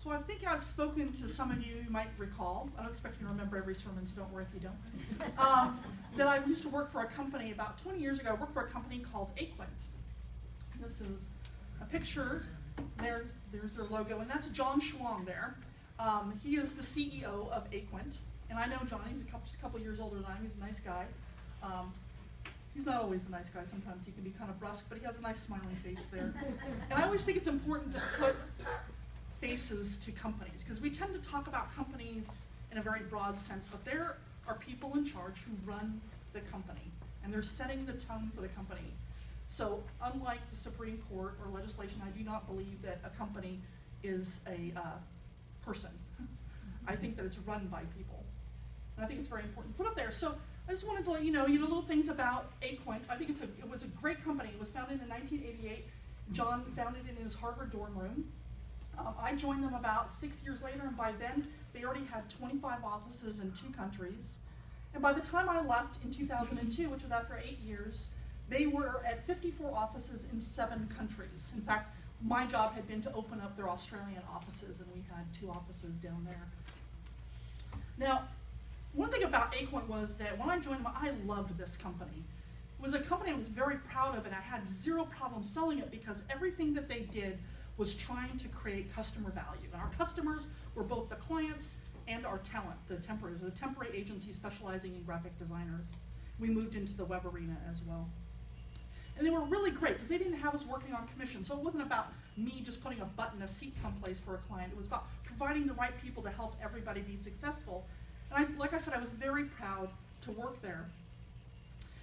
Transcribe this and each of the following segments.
So I think I've spoken to some of you might recall, I don't expect you to remember every sermon, so don't worry if you don't, that I used to work for a company about 20 years ago. I worked for a company called Aquint. This is a picture, there's their logo, and that's John Schwang there. He is the CEO of Aquint, and I know John, he's just a couple years older than I am, he's a nice guy. He's not always a nice guy, sometimes he can be kind of brusque, but he has a nice smiling face there. And I always think it's important to put faces to companies, because we tend to talk about companies in a very broad sense, but there are people in charge who run the company, and they're setting the tone for the company. So unlike the Supreme Court or legislation, I do not believe that a company is a person. I think that it's run by people. And I think it's very important to put up there. So I just wanted to let you know little things about Aquint. I think it was a great company. It was founded in 1988. John founded it in his Harvard dorm room. I joined them about 6 years later, and by then they already had 25 offices in 2 countries. And by the time I left in 2002, which was after 8 years, they were at 54 offices in 7 countries. In fact, my job had been to open up their Australian offices, and we had 2 offices down there. Now, one thing about Aquint was that when I joined them, I loved this company. It was a company I was very proud of, and I had zero problem selling it because everything that they did was trying to create customer value. And our customers were both the clients and our talent, the temporary agency specializing in graphic designers. We moved into the web arena as well. And they were really great because they didn't have us working on commission. So it wasn't about me just putting a button, a seat someplace for a client. It was about providing the right people to help everybody be successful. And like I said, I was very proud to work there.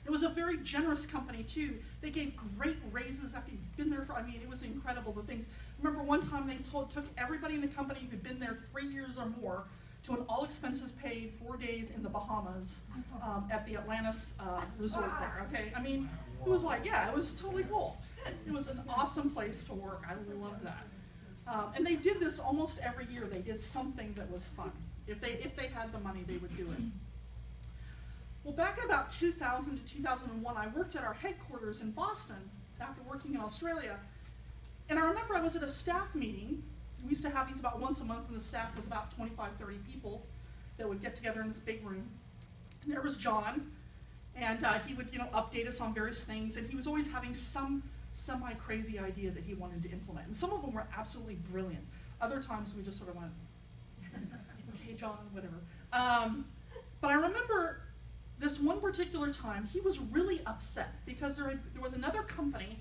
It was a very generous company too. They gave great raises after you've been there for, it was incredible, the things. Remember one time they took everybody in the company who'd been there 3 years or more to an all expenses paid 4 days in the Bahamas at the Atlantis resort there, okay? It was like, yeah, it was totally cool. It was an awesome place to work. I loved that. And they did this almost every year. They did something that was fun. If they had the money, they would do it. Well, back in about 2000 to 2001, I worked at our headquarters in Boston after working in Australia. And I remember I was at a staff meeting. We used to have these about once a month, and the staff was about 25, 30 people that would get together in this big room. And there was John, and he would update us on various things, and he was always having some semi-crazy idea that he wanted to implement. And some of them were absolutely brilliant. Other times we just sort of went, okay, John, whatever. But I remember this one particular time, he was really upset because there was another company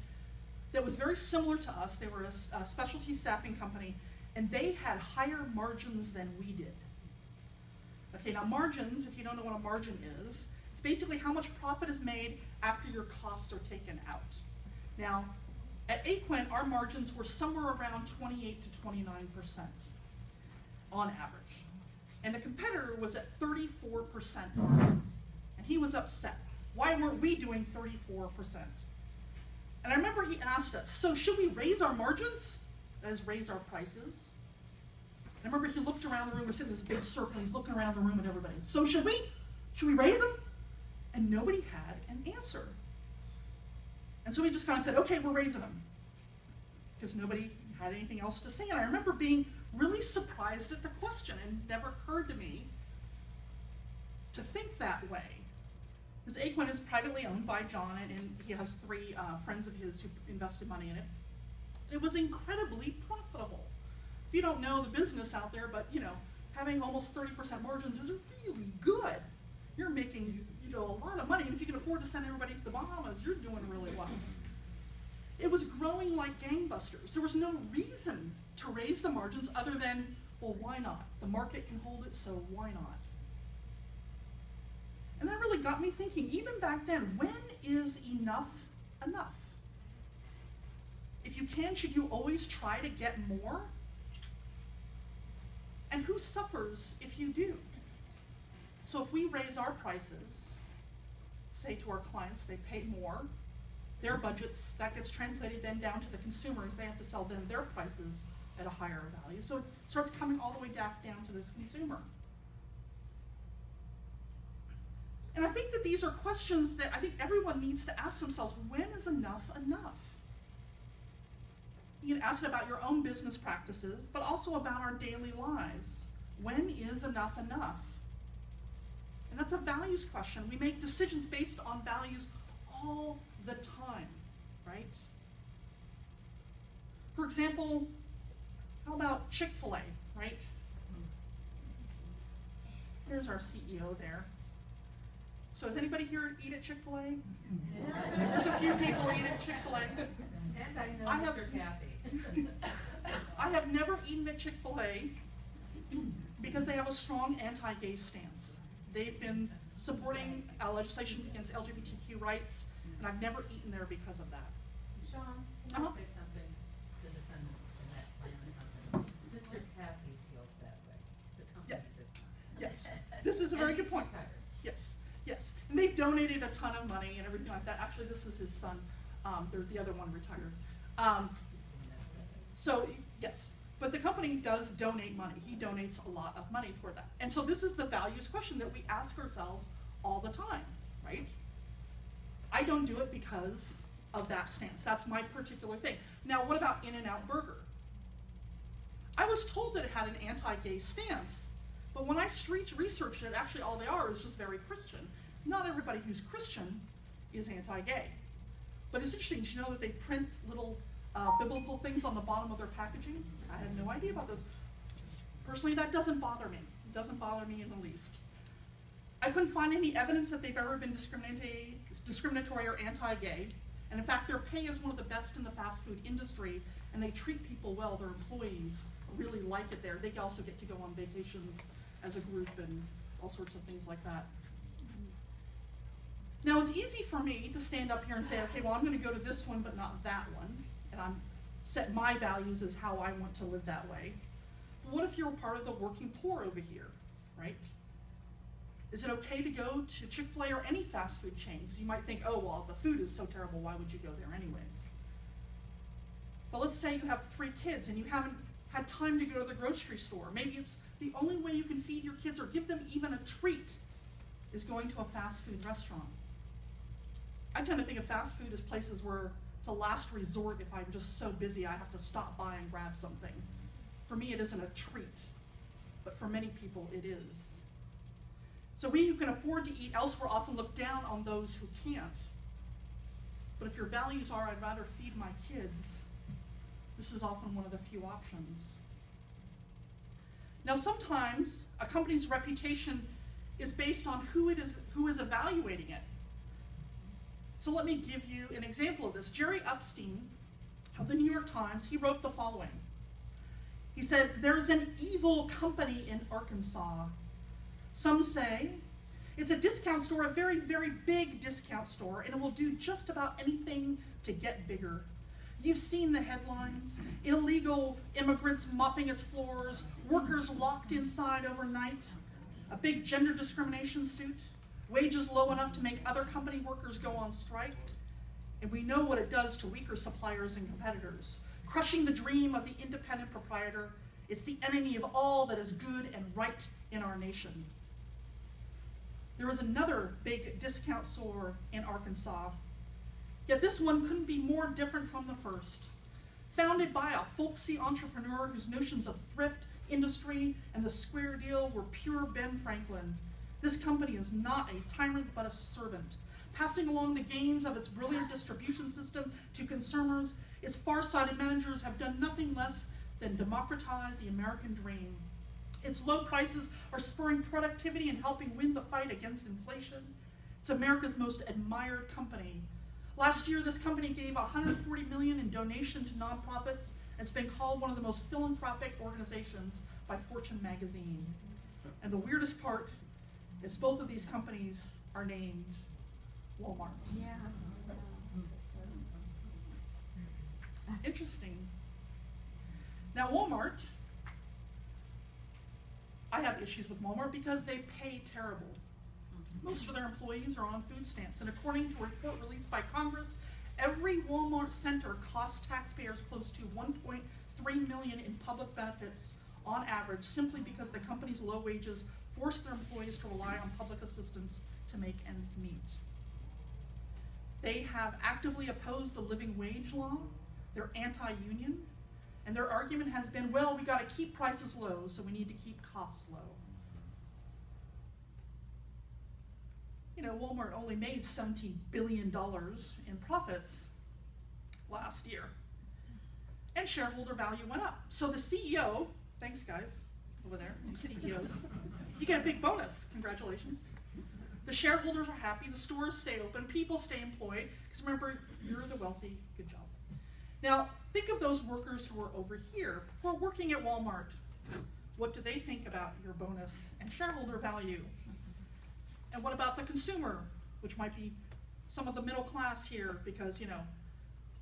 that was very similar to us. They were a specialty staffing company, and they had higher margins than we did. Okay, now margins, if you don't know what a margin is, it's basically how much profit is made after your costs are taken out. Now, at Aquint, our margins were somewhere around 28 to 29% on average. And the competitor was at 34% margins. And he was upset. Why weren't we doing 34%? And I remember he asked us, so should we raise our margins? That is, raise our prices? And I remember he looked around the room, we're sitting in this big circle, he's looking around the room at everybody. So should we raise them? And nobody had an answer. And so we just kind of said, okay, we're raising them. Because nobody had anything else to say. And I remember being really surprised at the question, and it never occurred to me to think that way. Because Aquint is privately owned by John, and he has 3 friends of his who invested money in it. It was incredibly profitable. If you don't know the business out there, but having almost 30% margins is really good. You're making a lot of money, and if you can afford to send everybody to the Bahamas, you're doing really well. It was growing like gangbusters. There was no reason to raise the margins other than, well, why not? The market can hold it, so why not? And that really got me thinking, even back then, when is enough enough? If you can, should you always try to get more? And who suffers if you do? So if we raise our prices, say to our clients, they pay more, their budgets, that gets translated then down to the consumers, they have to sell them their prices at a higher value. So it starts coming all the way back down to this consumer. And I think that these are questions that I think everyone needs to ask themselves. When is enough enough? You can ask it about your own business practices, but also about our daily lives. When is enough enough? And that's a values question. We make decisions based on values all the time, right? For example, how about Chick-fil-A, right? Here's our CEO there. So does anybody here eat at Chick-fil-A? Yeah. There's a few people eat at Chick-fil-A. And I know Mr. Kathy. I have never eaten at Chick-fil-A because they have a strong anti-gay stance. They've been supporting legislation against LGBTQ rights, and I've never eaten there because of that. Sean, can I say something to defend that plan of the company? Mr. Kathy feels that way. The company does not. Yes, this is a very good point. Yes, yes. And they've donated a ton of money and everything like that. Actually, this is his son. The other one retired. So, yes. But the company does donate money. He donates a lot of money toward that. And so this is the values question that we ask ourselves all the time, right? I don't do it because of that stance. That's my particular thing. Now, what about In-N-Out Burger? I was told that it had an anti-gay stance, but when I researched it, actually all they are is just very Christian. Not everybody who's Christian is anti-gay. But it's interesting, did you know that they print little biblical things on the bottom of their packaging? I had no idea about those. Personally, that doesn't bother me. It doesn't bother me in the least. I couldn't find any evidence that they've ever been discriminatory or anti-gay. And in fact, their pay is one of the best in the fast food industry, and they treat people well. Their employees really like it there. They also get to go on vacations as a group and all sorts of things like that. Now, it's easy for me to stand up here and say, okay, well, I'm going to go to this one, but not that one. And I'm set my values as how I want to live that way. But what if you're part of the working poor over here, right? Is it okay to go to Chick-fil-A or any fast food chain? Because you might think, oh, well, the food is so terrible, why would you go there anyways? But let's say you have 3 kids and you haven't had time to go to the grocery store. Maybe it's the only way you can feed your kids or give them even a treat is going to a fast food restaurant. I tend to think of fast food as places where it's a last resort. If I'm just so busy, I have to stop by and grab something. For me, it isn't a treat, but for many people, it is. So we who can afford to eat elsewhere often look down on those who can't. But if your values are, I'd rather feed my kids, this is often one of the few options. Now, sometimes a company's reputation is based on who is evaluating it. So let me give you an example of this. Jerry Epstein of the New York Times, he wrote the following. He said, "There's an evil company in Arkansas. Some say it's a discount store, a very, very big discount store, and it will do just about anything to get bigger. You've seen the headlines. Illegal immigrants mopping its floors, workers locked inside overnight, a big gender discrimination suit, wages low enough to make other company workers go on strike. And we know what it does to weaker suppliers and competitors. Crushing the dream of the independent proprietor, it's the enemy of all that is good and right in our nation." There was another big discount store in Arkansas, yet this one couldn't be more different from the first. Founded by a folksy entrepreneur whose notions of thrift, industry, and the square deal were pure Ben Franklin, this company is not a tyrant but a servant, passing along the gains of its brilliant distribution system to consumers. Its far-sighted managers have done nothing less than democratize the American dream. Its low prices are spurring productivity and helping win the fight against inflation. It's America's most admired company. Last year, this company gave $140 million in donation to nonprofits and it's been called one of the most philanthropic organizations by Fortune magazine. And the weirdest part is both of these companies are named Walmart. Yeah. Interesting. Now Walmart, I have issues with Walmart because they pay terrible. Most of their employees are on food stamps, and according to a report released by Congress, every Walmart center costs taxpayers close to $1.3 million in public benefits on average, simply because the company's low wages force their employees to rely on public assistance to make ends meet. They have actively opposed the living wage law. They're anti-union. And their argument has been, well, we got to keep prices low, so we need to keep costs low. You know, Walmart only made $17 billion in profits last year. And shareholder value went up. So the CEO, thanks guys, over there, CEO, you get a big bonus, congratulations. The shareholders are happy, the stores stay open, people stay employed, because remember, you're the wealthy, good job. Now, think of those workers who are over here, who are working at Walmart. What do they think about your bonus and shareholder value? And what about the consumer, which might be some of the middle class here, because, you know,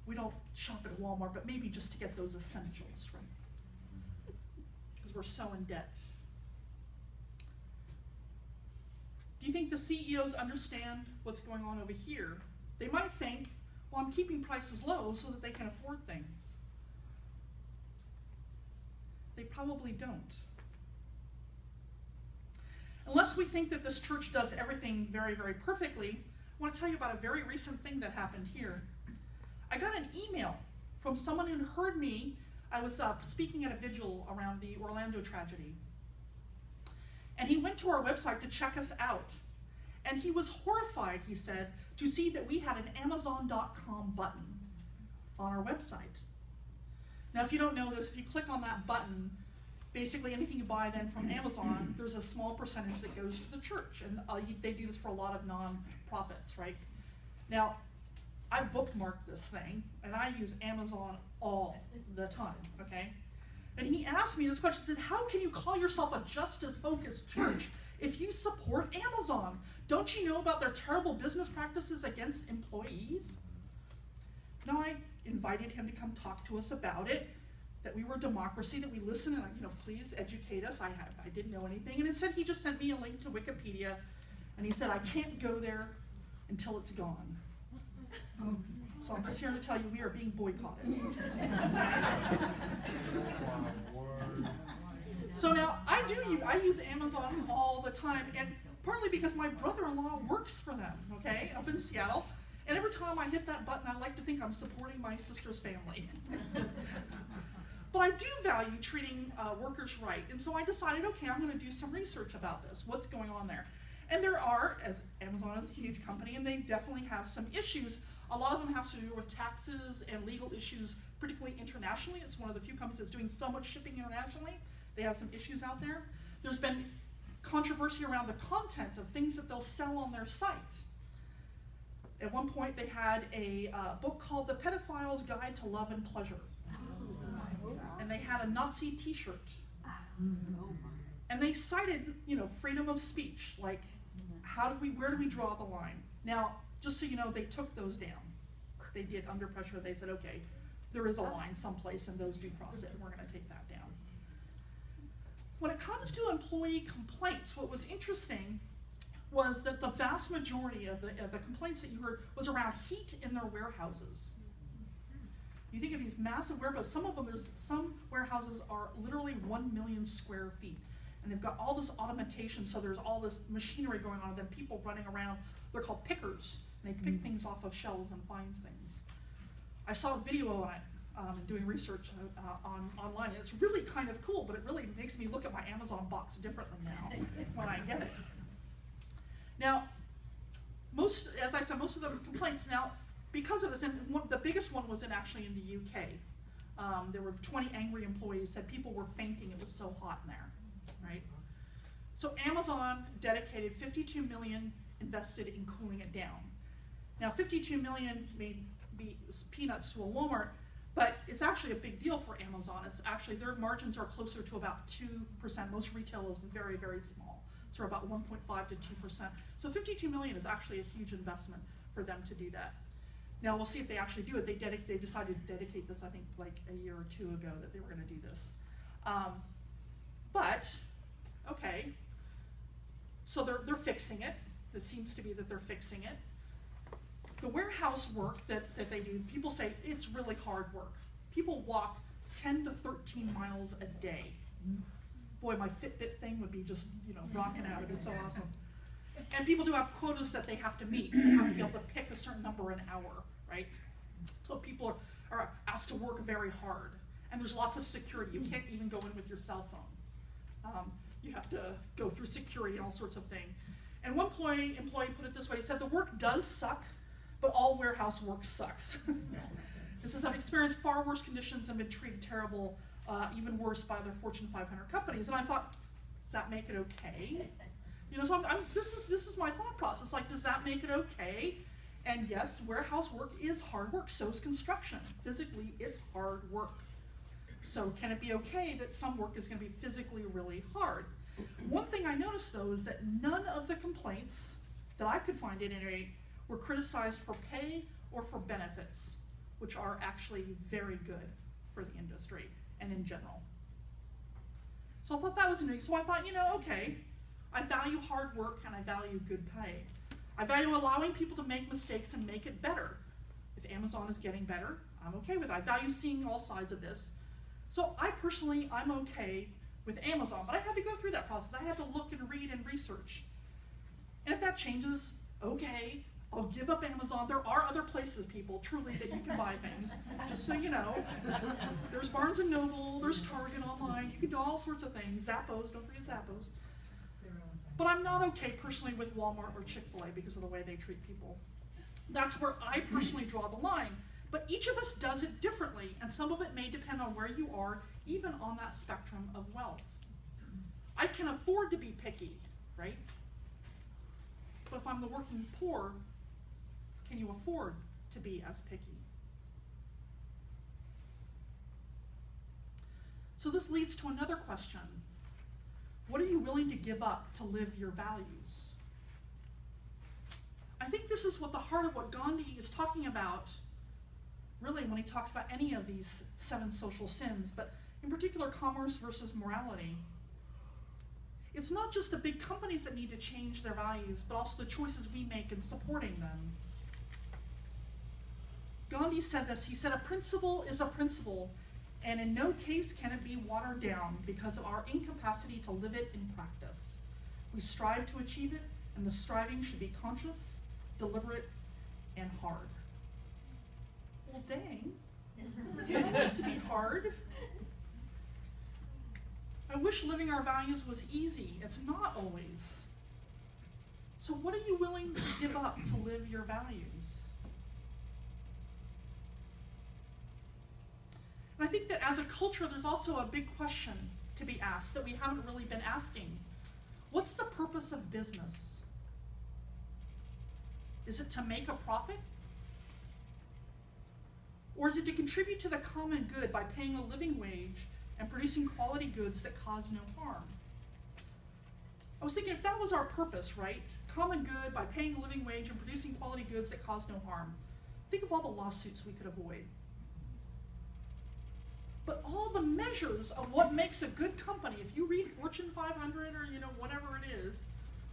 we don't shop at Walmart, but maybe just to get those essentials, right? Because we're so in debt. Do you think the CEOs understand what's going on over here? They might think, well, I'm keeping prices low so that they can afford things. They probably don't. Unless we think that this church does everything very, very perfectly, I want to tell you about a very recent thing that happened here. I got an email from someone who heard me. I was speaking at a vigil around the Orlando tragedy. And he went to our website to check us out. And he was horrified, he said, to see that we had an Amazon.com button on our website. Now, if you don't know this, if you click on that button, basically anything you buy then from Amazon, there's a small percentage that goes to the church. And they do this for a lot of non-profits, right? Now, I've bookmarked this thing, and I use Amazon all the time, okay? And he asked me this question, he said, how can you call yourself a justice-focused church if you support Amazon? Don't you know about their terrible business practices against employees? Now, I invited him to come talk to us about it, that we were a democracy, that we listen, and, you know, please educate us. I didn't know anything. And instead, he just sent me a link to Wikipedia, and he said, I can't go there until it's gone. So I'm just here to tell you we are being boycotted. So now I use Amazon all the time, and partly because my brother-in-law works for them, okay, up in Seattle. And every time I hit that button, I like to think I'm supporting my sister's family. But I do value treating workers right, and so I decided, okay, I'm going to do some research about this. What's going on there? And there are, as Amazon is a huge company, and they definitely have some issues. A lot of them have to do with taxes and legal issues, particularly internationally. It's one of the few companies that's doing so much shipping internationally. They have some issues out there. There's been controversy around the content of things that they'll sell on their site. At one point, they had a book called The Pedophile's Guide to Love and Pleasure. And they had a Nazi t-shirt. And they cited, you know, freedom of speech, like where do we draw the line? Now, just so you know, they took those down. They did under pressure. They said, okay, there is a line someplace and those do cross it, and we're going to take that down. When it comes to employee complaints, what was interesting was that the vast majority of the complaints that you heard was around heat in their warehouses. You think of these massive warehouses, some warehouses are literally 1 million square feet. And they've got all this automation, so there's all this machinery going on, and then people running around. They're called pickers, and they pick things off of shelves and find things. I saw a video on it, doing research online, and it's really kind of cool, but it really makes me look at my Amazon box differently now when I get it. Now, as I said, most of the complaints now, because of this, and the biggest one was actually in the UK. There were 20 angry employees said people were fainting, it was so hot in there, right? So Amazon dedicated $52 million invested in cooling it down. Now, $52 million may be peanuts to a Walmart, but it's actually a big deal for Amazon. It's actually, their margins are closer to about 2%. Most retail is very, very small. So about 1.5 to 2%. So $52 million is actually a huge investment for them to do that. Now, we'll see if they actually do it. They decided to dedicate this, I think, like a year or two ago that they were going to do this. But, okay, so they're fixing it. It seems to be that they're fixing it. The warehouse work that they do, people say it's really hard work. People walk 10 to 13 miles a day. Boy, my Fitbit thing would be just, you know, rocking out. It'd be so awesome. And people do have quotas that they have to meet. They have to be able to pick a certain number an hour, right? So people are asked to work very hard. And there's lots of security. You can't even go in with your cell phone. You have to go through security and all sorts of things. And one employee put it this way, he said, the work does suck, but all warehouse work sucks. This is, I've experienced far worse conditions and been treated terrible, even worse by other Fortune 500 companies. And I thought, does that make it okay? You know, so this is my thought process. Like, does that make it okay? And yes, warehouse work is hard work. So is construction. Physically, it's hard work. So can it be okay that some work is going to be physically really hard? One thing I noticed, though, is that none of the complaints that I could find at any rate were criticized for pay or for benefits, which are actually very good for the industry and in general. So I thought that was interesting. So I thought, you know, okay, I value hard work and I value good pay. I value allowing people to make mistakes and make it better. If Amazon is getting better, I'm okay with it. I value seeing all sides of this. So I'm okay with Amazon, but I had to go through that process. I had to look and read and research. And if that changes, okay, I'll give up Amazon. There are other places, people, truly, that you can buy things, just so you know. There's Barnes & Noble, there's Target online, you can do all sorts of things. Zappos, don't forget Zappos. But I'm not okay personally with Walmart or Chick-fil-A because of the way they treat people. That's where I personally draw the line. But each of us does it differently, and some of it may depend on where you are, even on that spectrum of wealth. I can afford to be picky, right? But if I'm the working poor, can you afford to be as picky? So this leads to another question. What are you willing to give up to live your values? I think this is what the heart of what Gandhi is talking about, really, when he talks about any of these 7 social sins, but in particular, commerce versus morality. It's not just the big companies that need to change their values, but also the choices we make in supporting them. Gandhi said this. He said, a principle is a principle, and in no case can it be watered down because of our incapacity to live it in practice. We strive to achieve it, and the striving should be conscious, deliberate, and hard. Well, dang. It needs to be hard. I wish living our values was easy. It's not always. So what are you willing to give up to live your values? And I think that as a culture, there's also a big question to be asked that we haven't really been asking. What's the purpose of business? Is it to make a profit? Or is it to contribute to the common good by paying a living wage and producing quality goods that cause no harm? I was thinking if that was our purpose, right? Common good by paying a living wage and producing quality goods that cause no harm. Think of all the lawsuits we could avoid. But all the measures of what makes a good company, if you read Fortune 500 or whatever it is,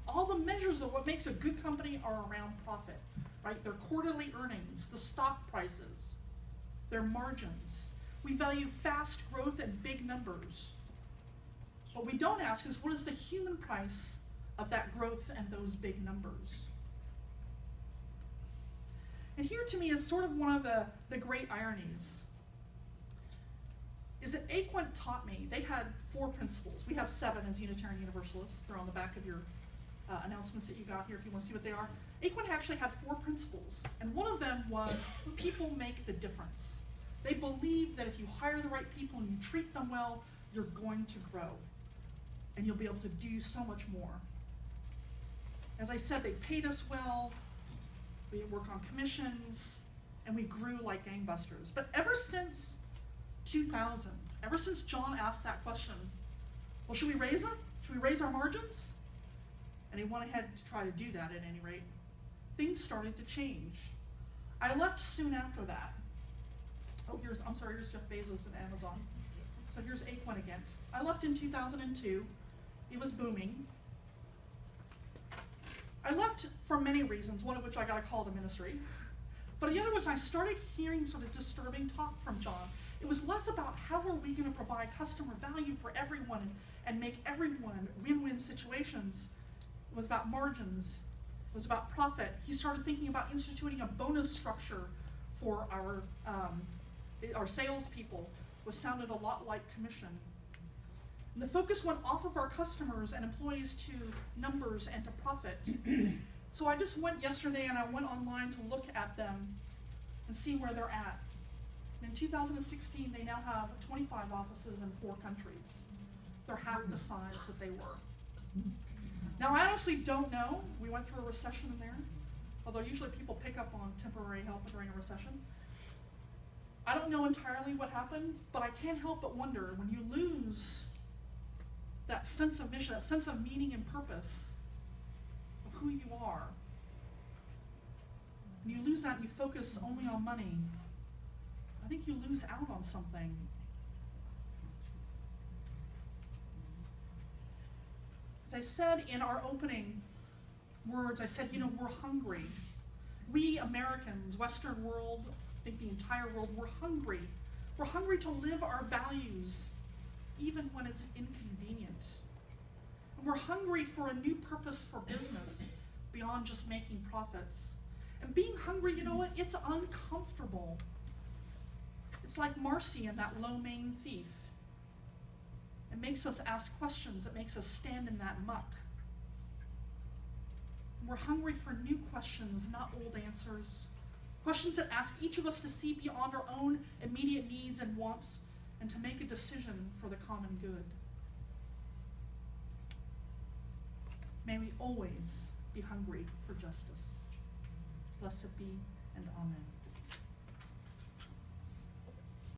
all the measures of what makes a good company are around profit, right? Their quarterly earnings, the stock prices, their margins. We value fast growth and big numbers. What we don't ask is what is the human price of that growth and those big numbers? And here to me is sort of one of the great ironies. Is that Aquint taught me, they had 4 principles. We have 7 as Unitarian Universalists. They're on the back of your announcements that you got here if you want to see what they are. Aquint actually had 4 principles, and one of them was people make the difference. They believe that if you hire the right people and you treat them well, you're going to grow, and you'll be able to do so much more. As I said, they paid us well, we work on commissions, and we grew like gangbusters. But ever since 2000, ever since John asked that question, well, should we raise them? Should we raise our margins? And he went ahead to try to do that at any rate. Things started to change. I left soon after that. Oh, here's Jeff Bezos at Amazon. So here's Aquint again. I left in 2002. It was booming. I left for many reasons, one of which I got a call to ministry. But the other was I started hearing sort of disturbing talk from John. It was less about how are we going to provide customer value for everyone and make everyone win-win situations. It was about margins. It was about profit. He started thinking about instituting a bonus structure for our salespeople. It was sounded a lot like commission. And the focus went off of our customers and employees to numbers and to profit. So I just went yesterday and I went online to look at them and see where they're at. In 2016, they now have 25 offices in 4 countries. They're half the size that they were. Now, I honestly don't know. We went through a recession in there, although usually people pick up on temporary help during a recession. I don't know entirely what happened, but I can't help but wonder, when you lose that sense of mission, that sense of meaning and purpose of who you are, and you lose that and you focus only on money, I think you lose out on something. As I said in our opening words, I said, we're hungry. We Americans, Western world, I think the entire world, we're hungry. We're hungry to live our values, even when it's inconvenient. And we're hungry for a new purpose for business beyond just making profits. And being hungry, you know what? It's uncomfortable. It's like Marcy and that lo-mein thief. It makes us ask questions. It makes us stand in that muck. We're hungry for new questions, not old answers. Questions that ask each of us to see beyond our own immediate needs and wants and to make a decision for the common good. May we always be hungry for justice. Blessed be and amen.